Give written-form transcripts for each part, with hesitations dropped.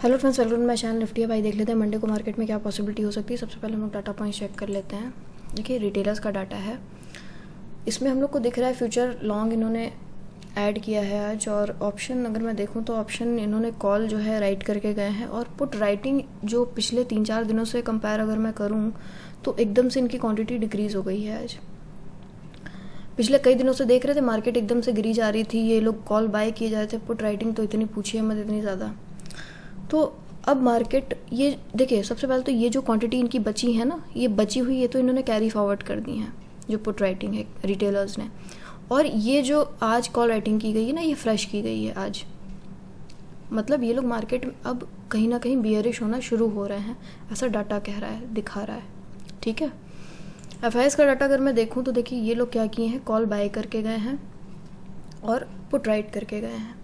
Hello friends, welcome to my channel Nifty. भाई देख लेते हैं मंडे को मार्केट में क्या पॉसिबिलिटी हो सकती है। सबसे पहले हम लोग डाटा पॉइंट चेक कर लेते हैं। देखिए रिटेलर्स का डाटा है, इसमें हम लोग को दिख रहा है फ्यूचर लॉन्ग इन्होंने ऐड किया है आज। और ऑप्शन अगर मैं देखूं तो ऑप्शन इन्होंने कॉल जो है राइट करके गए हैं। और पुट राइटिंग जो पिछले 3-4 दिनों से कंपेयर अगर मैं करूँ तो एकदम से इनकी क्वान्टिटी डिक्रीज़ हो गई है आज। पिछले कई दिनों से देख रहे थे मार्केट एकदम से गिरी जा रही थी, ये लोग कॉल बाय किए जा रहे थे। पुट राइटिंग तो इतनी पूछिए मत, इतनी ज़्यादा। तो अब मार्केट ये देखिए, सबसे पहले तो ये जो क्वांटिटी इनकी बची है ना, ये बची हुई ये तो इन्होंने कैरी फॉरवर्ड कर दी है जो पुट राइटिंग है रिटेलर्स ने। और ये जो आज कॉल राइटिंग की गई है ना, ये फ्रेश की गई है आज। मतलब ये लोग मार्केट में अब कहीं ना कहीं बियरिश होना शुरू हो रहे हैं, ऐसा डाटा कह रहा है, दिखा रहा है। ठीक है, एफआईएस का डाटा अगर मैं देखूं तो देखिए ये लोग क्या किए हैं, कॉल बाय करके गए हैं और पुट राइट करके गए हैं।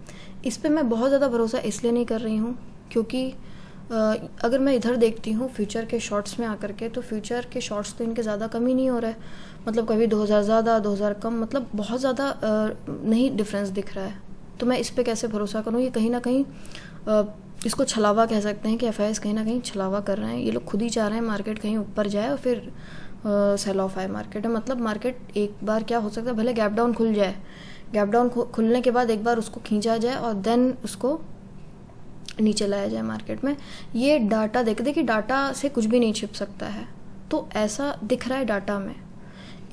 इस पर मैं बहुत ज़्यादा भरोसा इसलिए नहीं कर रही हूँ क्योंकि अगर मैं इधर देखती हूँ फ्यूचर के शॉर्ट्स में आकर के, तो फ्यूचर के शॉर्ट्स तो इनके ज़्यादा कम ही नहीं हो रहा है। मतलब कभी 2000 ज़्यादा 2000 कम, मतलब बहुत ज़्यादा नहीं डिफरेंस दिख रहा है। तो मैं इस पर कैसे भरोसा करूँ। ये कहीं ना कहीं इसको छलावा कह सकते हैं कि एफआईएस कहीं ना कहीं छलावा कर रहे हैं। ये लोग खुद ही चाह रहे हैं मार्केट कहीं ऊपर जाए और फिर सेल ऑफ आए मार्केट में। मतलब मार्केट एक बार क्या हो सकता है, भले गैप डाउन खुल जाए, गैप डाउन खुलने के बाद एक बार उसको खींचा जाए और देन उसको नीचे लाया जाए मार्केट में। ये डाटा देखिए डाटा से कुछ भी नहीं छिप सकता है, तो ऐसा दिख रहा है डाटा में।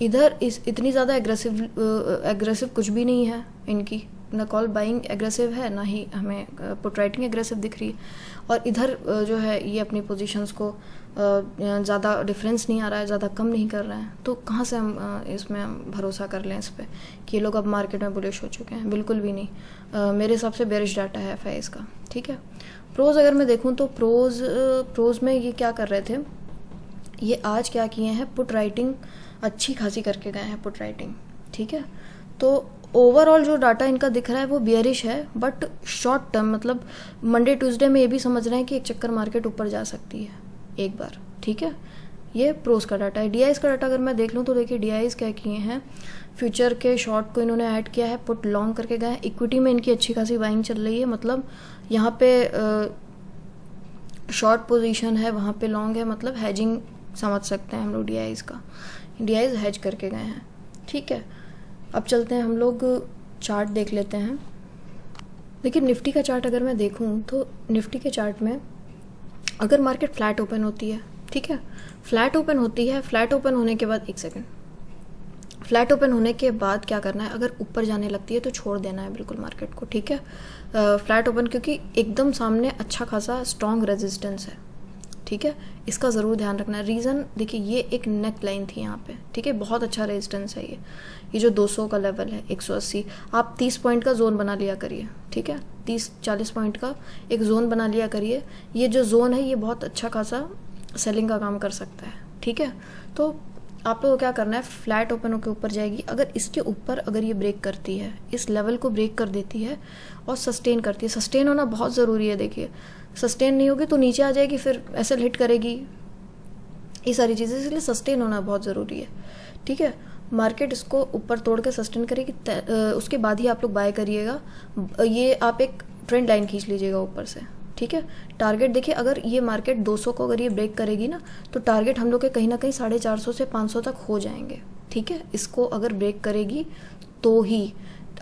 इधर इतनी ज़्यादा एग्रेसिव कुछ भी नहीं है इनकी, ना कॉल बाइंग एग्रेसिव है ना ही हमें पुट राइटिंग एग्रेसिव दिख रही है। और इधर जो है ये अपनी पोजीशंस को ज़्यादा डिफरेंस नहीं आ रहा है, ज़्यादा कम नहीं कर रहे हैं। तो कहाँ से हम इसमें हम भरोसा कर लें इस पर कि ये लोग अब मार्केट में बुलिश हो चुके हैं। बिल्कुल भी नहीं। मेरे हिसाब से बेरिश डाटा है एफआईएस का। ठीक है, प्रोज अगर मैं देखूँ तो प्रोज में ये क्या कर रहे थे, ये आज क्या किए हैं, पुट राइटिंग अच्छी खासी करके गए हैं पुट राइटिंग। ठीक है, तो ओवरऑल जो डाटा इनका दिख रहा है वो बियरिश है, बट शॉर्ट टर्म मतलब मंडे ट्यूसडे में ये भी समझ रहे हैं कि एक चक्कर मार्केट ऊपर जा सकती है एक बार। ठीक है, ये प्रोज का डाटा है। डीआईज का डाटा अगर मैं देख लूँ तो देखिए डीआईज क्या किए हैं, फ्यूचर के शॉर्ट को इन्होंने ऐड किया है, पुट लॉन्ग करके गए हैं। इक्विटी में इनकी अच्छी खासी बाइंग चल रही है, मतलब यहाँ पे शॉर्ट पोजीशन है, वहाँ पे लॉन्ग है, मतलब हैजिंग समझ सकते हैं हम लोग डीआईज का। डीआईज हैज करके गए हैं। ठीक है, अब चलते हैं हम लोग चार्ट देख लेते हैं। देखिए निफ्टी का चार्ट अगर मैं देखूं तो निफ्टी के चार्ट में अगर मार्केट फ्लैट ओपन होती है, ठीक है, फ्लैट ओपन होती है, फ्लैट ओपन होने के बाद एक सेकंड, फ्लैट ओपन होने के बाद क्या करना है, अगर ऊपर जाने लगती है तो छोड़ देना है बिल्कुल मार्केट को। ठीक है, फ्लैट ओपन क्योंकि एकदम सामने अच्छा खासा स्ट्रॉन्ग रेजिस्टेंस है। ठीक है, इसका ज़रूर ध्यान रखना है। रीज़न देखिए ये एक नेक लाइन थी यहाँ पे। ठीक है, बहुत अच्छा रेजिस्टेंस है ये जो 200 का लेवल है 180, आप 30 पॉइंट का जोन बना लिया करिए। ठीक है, 30-40 पॉइंट का एक जोन बना लिया करिए। ये जो जोन है ये बहुत अच्छा खासा सेलिंग का काम कर सकता है। ठीक है, तो आप लोगों को क्या करना है, फ्लैट ओपन होकर ऊपर जाएगी, अगर इसके ऊपर अगर ये ब्रेक करती है, इस लेवल को ब्रेक कर देती है और सस्टेन करती है। सस्टेन होना बहुत ज़रूरी है। देखिए सस्टेन नहीं होगी तो नीचे आ जाएगी, फिर ऐसे हिट करेगी, ये सारी चीज़ें, इसलिए सस्टेन होना बहुत ज़रूरी है। ठीक है, मार्केट इसको ऊपर तोड़ के सस्टेन करेगी, उसके बाद ही आप लोग बाय करिएगा। ये आप एक ट्रेंड लाइन खींच लीजिएगा ऊपर से। ठीक है, टारगेट देखिए अगर ये मार्केट 200 को अगर ये ब्रेक करेगी ना, तो टारगेट हम लोग के कहीं ना कहीं 450 से 500 तक हो जाएंगे। ठीक है, इसको अगर ब्रेक करेगी तो ही,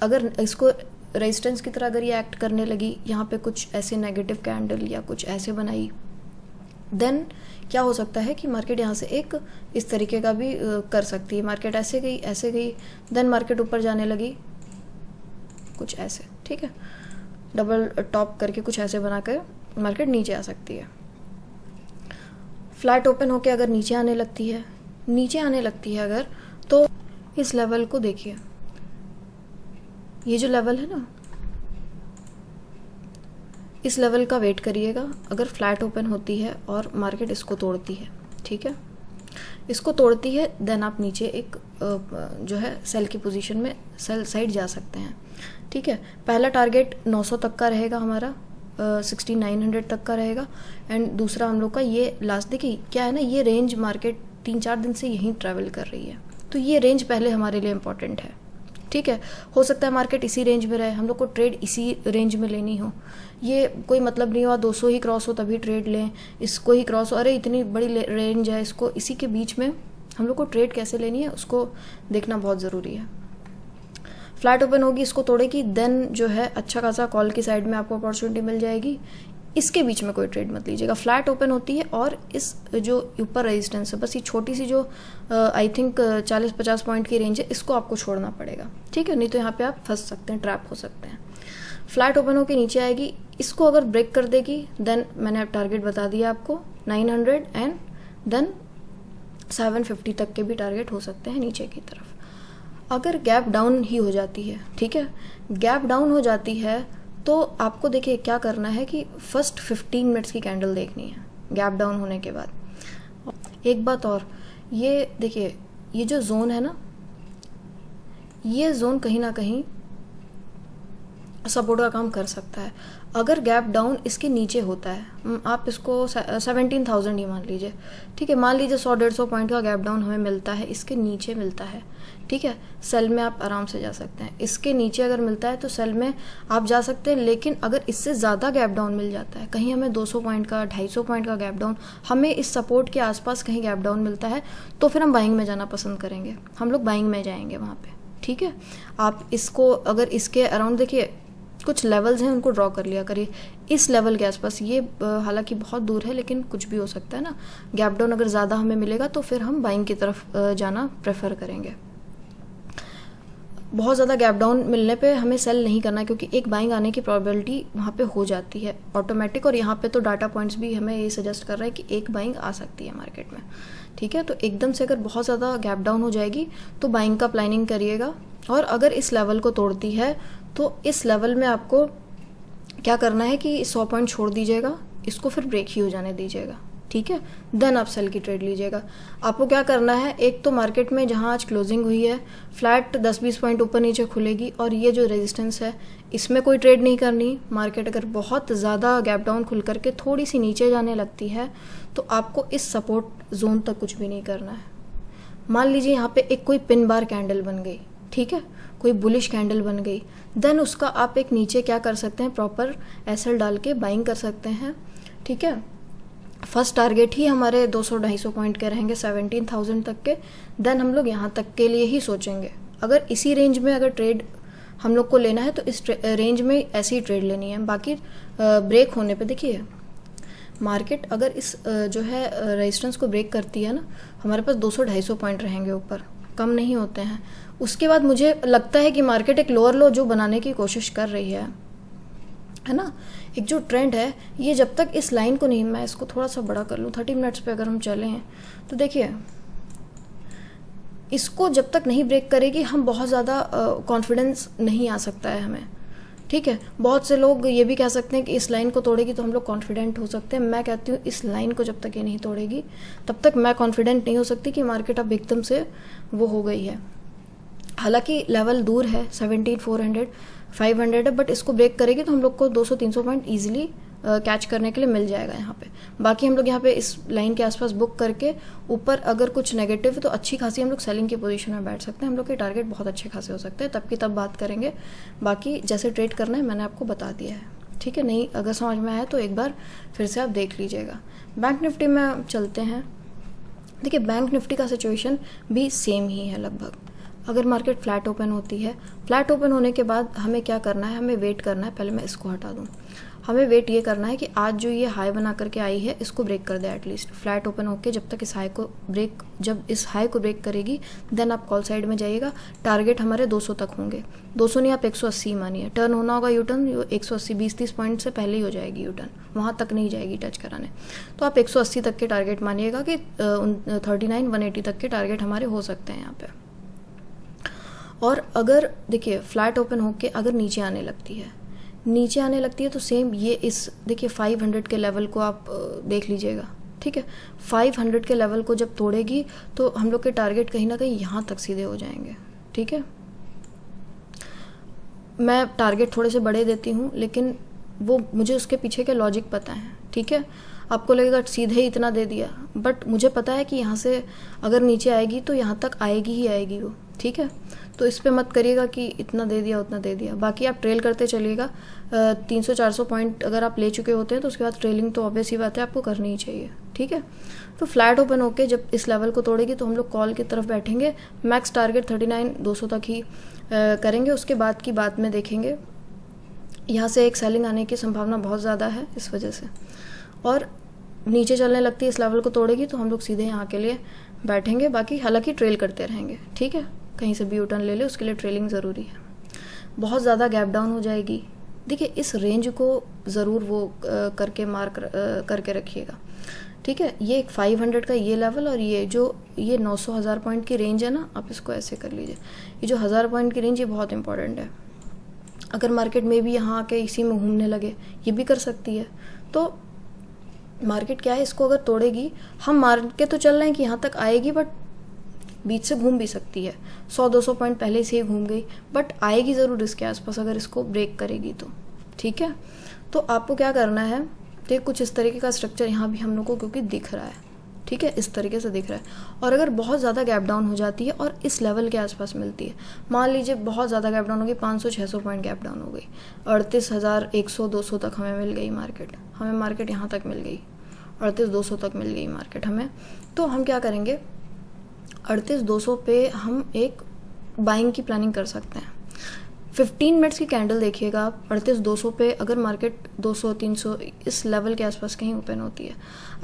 अगर इसको रेजिस्टेंस की तरह अगर ये एक्ट करने लगी, यहाँ पे कुछ ऐसे नेगेटिव कैंडल या कुछ ऐसे बनाई, देन क्या हो सकता है कि मार्केट यहाँ से एक इस तरीके का भी कर सकती है। मार्केट ऐसे गई, देन मार्केट ऊपर जाने लगी कुछ ऐसे। ठीक है, डबल टॉप करके कुछ ऐसे बनाकर मार्केट नीचे आ सकती है। फ्लैट ओपन होके अगर नीचे आने लगती है अगर, तो इस लेवल को देखिए, ये जो लेवल है ना, इस लेवल का वेट करिएगा। अगर फ्लैट ओपन होती है और मार्केट इसको तोड़ती है, ठीक है, इसको तोड़ती है, देन आप नीचे एक जो है सेल की पोजीशन में सेल साइड जा सकते हैं। ठीक है, पहला टारगेट 900 तक का रहेगा हमारा, 6900 तक का रहेगा। एंड दूसरा हम लोग का ये लास्ट, देखिए क्या है ना, ये रेंज मार्केट 3-4 दिन से यहीं ट्रैवल कर रही है, तो ये रेंज पहले हमारे लिए इम्पॉर्टेंट है। ठीक है। हो सकता है मार्केट इसी रेंज में रहे, हम लोग को ट्रेड इसी रेंज में लेनी हो, ये कोई मतलब नहीं हुआ 200 ही क्रॉस हो तभी ट्रेड लें, इसको ही क्रॉस हो, अरे इतनी बड़ी रेंज है, इसको इसी के बीच में हम लोग को ट्रेड कैसे लेनी है उसको देखना बहुत ज़रूरी है। फ्लैट ओपन होगी, इसको तोड़ेगी, देन जो है अच्छा खासा कॉल की साइड में आपको अपॉर्चुनिटी मिल जाएगी, इसके बीच में कोई ट्रेड मत लीजिएगा। फ्लैट ओपन होती है और इस जो ऊपर रेजिस्टेंस है, बस ये छोटी सी जो आई थिंक 40-50 पॉइंट की रेंज है, इसको आपको छोड़ना पड़ेगा, ठीक है, नहीं तो यहाँ पे आप फंस सकते हैं, ट्रैप हो सकते हैं। फ्लैट ओपन होकर नीचे आएगी, इसको अगर ब्रेक कर देगी देन मैंने अब टारगेट बता दिया आपको 900 एंड देन 750 तक के भी टारगेट हो सकते हैं नीचे की तरफ। अगर गैप डाउन ही हो जाती है, ठीक है, गैप डाउन हो जाती है तो आपको देखिए क्या करना है कि फर्स्ट 15 मिनट्स की कैंडल देखनी है गैप डाउन होने के बाद। एक बात और, ये देखिए ये जो जोन है ना, ये जोन कहीं ना कहीं सपोर्ट का काम कर सकता है। अगर गैप डाउन इसके नीचे होता है, आप इसको 17,000 ही मान लीजिए, ठीक है, मान लीजिए 100-150 पॉइंट का गैप डाउन हमें मिलता है, इसके नीचे मिलता है, ठीक है, सेल में आप आराम से जा सकते हैं। इसके नीचे अगर मिलता है तो सेल में आप जा सकते हैं, लेकिन अगर इससे ज़्यादा गैप डाउन मिल जाता है, कहीं हमें 200 पॉइंट का 250 पॉइंट का गैप डाउन, हमें इस सपोर्ट के आसपास कहीं गैप डाउन मिलता है, तो फिर हम बाइंग में जाना पसंद करेंगे, हम लोग बाइंग में जाएंगे वहाँ पर, ठीक है। आप इसको अगर इसके अराउंड देखिए कुछ लेवल्स हैं, उनको ड्रॉ कर लिया करिए इस लेवल के आसपास। ये हालांकि बहुत दूर है लेकिन कुछ भी हो सकता है ना, गैप डाउन अगर ज़्यादा हमें मिलेगा तो फिर हम बाइंग की तरफ जाना प्रेफर करेंगे। बहुत ज़्यादा गैप डाउन मिलने पे हमें सेल नहीं करना, क्योंकि एक बाइंग आने की प्रोबेबिलिटी वहाँ पे हो जाती है ऑटोमेटिक, और यहाँ पे तो डाटा पॉइंट्स भी हमें ये सजेस्ट कर रहा है कि एक बाइंग आ सकती है मार्केट में, ठीक है। तो एकदम से अगर बहुत ज़्यादा गैप डाउन हो जाएगी तो बाइंग का प्लानिंग करिएगा, और अगर इस लेवल को तोड़ती है तो इस लेवल में आपको क्या करना है कि 100 पॉइंट छोड़ दीजिएगा, इसको फिर ब्रेक ही हो जाने दीजिएगा, ठीक है, देन आप सेल की ट्रेड लीजिएगा। आपको क्या करना है, एक तो मार्केट में जहां आज क्लोजिंग हुई है फ्लैट 10-20 पॉइंट ऊपर नीचे खुलेगी, और ये जो रेजिस्टेंस है इसमें कोई ट्रेड नहीं करनी। मार्केट अगर बहुत ज़्यादा गैप डाउन खुल करके थोड़ी सी नीचे जाने लगती है तो आपको इस सपोर्ट जोन तक कुछ भी नहीं करना है। मान लीजिए यहाँ पे एक कोई पिन बार कैंडल बन गई, ठीक है, कोई बुलिश कैंडल बन गई, देन उसका आप एक नीचे क्या कर सकते हैं, प्रॉपर एसएल डाल के बाइंग कर सकते हैं, ठीक है। फर्स्ट टारगेट ही हमारे 200-250 पॉइंट के रहेंगे 17,000 तक के, देन हम लोग यहाँ तक के लिए ही सोचेंगे। अगर इसी रेंज में अगर ट्रेड हम लोग को लेना है तो इस रेंज में ऐसी ही ट्रेड लेनी है। बाकी ब्रेक होने पे देखिए मार्केट अगर इस जो है रेजिस्टेंस को ब्रेक करती है ना, हमारे पास 200-250 पॉइंट रहेंगे ऊपर, कम नहीं होते हैं। उसके बाद मुझे लगता है कि मार्केट एक लोअर लो जो बनाने की कोशिश कर रही है ना, एक जो ट्रेंड है ये जब तक इस लाइन को नहीं, मैं इसको थोड़ा सा बड़ा कर लूँ 30 मिनट्स पे अगर हम चले हैं तो देखिए इसको जब तक नहीं ब्रेक करेगी हम बहुत ज़्यादा कॉन्फिडेंस नहीं आ सकता है हमें, ठीक है। बहुत से लोग ये भी कह सकते हैं कि इस लाइन को तोड़ेगी तो हम लोग कॉन्फिडेंट हो सकते हैं। मैं कहती हूँ इस लाइन को जब तक ये नहीं तोड़ेगी तब तक मैं कॉन्फिडेंट नहीं हो सकती कि मार्केट अब एकदम से वो हो गई है। हालांकि लेवल दूर है 17,400 500 है, बट इसको ब्रेक करेगी तो हम लोग को 200-300 पॉइंट ईजिली कैच करने के लिए मिल जाएगा यहाँ पे। बाकी हम लोग यहाँ पे इस लाइन के आसपास बुक करके ऊपर अगर कुछ नेगेटिव है तो अच्छी खासी हम लोग सेलिंग की पोजीशन में बैठ सकते हैं। हम लोग के टारगेट बहुत अच्छे खासे हो सकते हैं, तब की तब बात करेंगे। बाकी जैसे ट्रेड करना है मैंने आपको बता दिया है, ठीक है। नहीं अगर समझ में आया तो एक बार फिर से आप देख लीजिएगा। बैंक निफ्टी में चलते हैं। देखिए बैंक निफ्टी का सिचुएशन भी सेम ही है लगभग। अगर मार्केट फ्लैट ओपन होती है, फ्लैट ओपन होने के बाद हमें क्या करना है, हमें वेट करना है। पहले मैं इसको हटा दूँ। हमें वेट ये करना है कि आज जो ये हाई बना करके आई है इसको ब्रेक कर दे एटलीस्ट। फ्लैट ओपन होके जब तक इस हाई को ब्रेक, जब इस हाई को ब्रेक करेगी देन आप कॉल साइड में जाइएगा। टारगेट हमारे 200 तक होंगे, 200 नहीं आप 180 मानिए। टर्न होना होगा यू टर्न, 180 20-30 पॉइंट से पहले ही हो जाएगी यू टर्न, वहाँ तक नहीं जाएगी टच कराने। तो आप 180 तक के टारगेट मानिएगा कि 39-180 तक के टारगेट हमारे हो सकते हैं यहाँ पे। और अगर देखिए फ्लैट ओपन होके अगर नीचे आने लगती है तो सेम ये इस देखिए 500 के लेवल को आप देख लीजिएगा, ठीक है। 500 के लेवल को जब तोड़ेगी तो हम लोग के टारगेट कहीं ना कहीं यहाँ तक सीधे हो जाएंगे, ठीक है। मैं टारगेट थोड़े से बड़े देती हूँ लेकिन वो मुझे उसके पीछे के लॉजिक पता है, ठीक है। आपको लगेगा सीधे ही इतना दे दिया, बट मुझे पता है कि यहाँ से अगर नीचे आएगी तो यहाँ तक आएगी ही आएगी वो, ठीक है। तो इस पे मत करिएगा कि इतना दे दिया उतना दे दिया। बाकी आप ट्रेल करते चलिएगा। 300-400 पॉइंट अगर आप ले चुके होते हैं तो उसके बाद ट्रेलिंग तो ऑब्वियस ही बात है आपको करनी ही चाहिए, ठीक है। तो फ्लैट ओपन होके जब इस लेवल को तोड़ेगी तो हम लोग कॉल की तरफ बैठेंगे। मैक्स टारगेट 39,200 तक ही करेंगे। उसके बाद की बात में देखेंगे, यहाँ से एक सेलिंग आने की संभावना बहुत ज़्यादा है इस वजह से, और नीचे चलने लगती है, इस लेवल को तोड़ेगी तो हम लोग सीधे यहाँ के लिए बैठेंगे। बाकी हालांकि ट्रेल करते रहेंगे, ठीक है। कहीं से भी यू टर्न ले ले, उसके लिए ट्रेलिंग ज़रूरी है। बहुत ज़्यादा गैप डाउन हो जाएगी, देखिए इस रेंज को ज़रूर वो करके मार्क करके रखिएगा, ठीक है। ये एक 500 का ये लेवल, और ये जो ये 900-1000 पॉइंट की रेंज है ना, आप इसको ऐसे कर लीजिए। ये जो 1000 पॉइंट की रेंज, ये बहुत इंपॉर्टेंट है। अगर मार्केट में भी यहाँ आके इसी में घूमने लगे, ये भी कर सकती है। तो मार्केट क्या है, इसको अगर तोड़ेगी, हम मान के तो चल रहे हैं कि यहाँ तक आएगी, बट बीच से घूम भी सकती है। 100-200 पॉइंट पहले से ही घूम गई, बट आएगी ज़रूर इसके आसपास अगर इसको ब्रेक करेगी तो, ठीक है। तो आपको क्या करना है, तो कुछ इस तरीके का स्ट्रक्चर यहाँ भी हम लोग को क्योंकि दिख रहा है, ठीक है, इस तरीके से दिख रहा है। और अगर बहुत ज़्यादा गैप डाउन हो जाती है और इस लेवल के आसपास मिलती है, मान लीजिए बहुत ज़्यादा गैप डाउन हो गई, 500-600 पॉइंट गैप डाउन हो गई, 38,100-200 तक हमें मिल गई मार्केट, हमें मार्केट यहाँ तक मिल गई, 38,200 तक मिल गई मार्केट हमें। तो हम क्या करेंगे, 38,200 पे हम एक बाइंग की प्लानिंग कर सकते हैं। 15 मिनट्स की कैंडल देखिएगा आप, 38,200 पे अगर मार्केट 200-300 इस लेवल के आसपास कहीं ओपन होती है,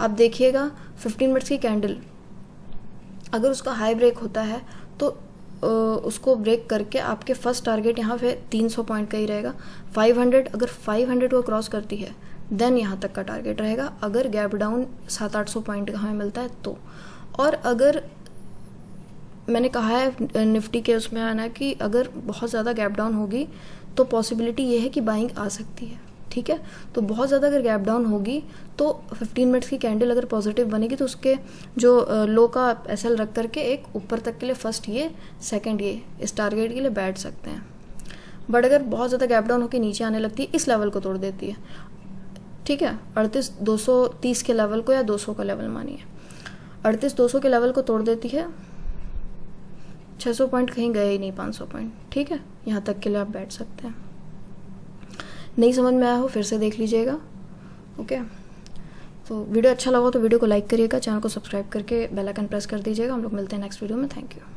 आप देखिएगा 15 मिनट्स की कैंडल अगर उसका हाई ब्रेक होता है तो उसको ब्रेक करके आपके फर्स्ट टारगेट यहाँ पे 300 पॉइंट का ही रहेगा। 500 अगर 500 को क्रॉस करती है देन यहाँ तक का टारगेट रहेगा, अगर गैप डाउन 700-800 पॉइंट का हमें मिलता है तो। और अगर मैंने कहा है निफ्टी के उसमें आना कि अगर बहुत ज़्यादा गैप डाउन होगी तो पॉसिबिलिटी ये है कि बाइंग आ सकती है, ठीक है। तो बहुत ज़्यादा अगर गैप डाउन होगी तो 15 मिनट्स की कैंडल अगर पॉजिटिव बनेगी तो उसके जो लो का एसएल रख करके एक ऊपर तक के लिए फर्स्ट ये, सेकंड ये, इस टारगेट के लिए बैठ सकते हैं। बट अगर बहुत ज़्यादा गैप डाउन होकर नीचे आने लगती है, इस लेवल को तोड़ देती है, ठीक है, 38,230 के लेवल को या 200 का लेवल मानिए, 38,200 के लेवल को तोड़ देती है, 600 पॉइंट कहीं गए ही नहीं, 500 पॉइंट, ठीक है, यहाँ तक के लिए आप बैठ सकते हैं। नहीं समझ में आया हो फिर से देख लीजिएगा, ओके। तो वीडियो अच्छा लगा तो वीडियो को लाइक करिएगा, चैनल को सब्सक्राइब करके बेल आइकन प्रेस कर दीजिएगा। हम लोग मिलते हैं नेक्स्ट वीडियो में। Thank you.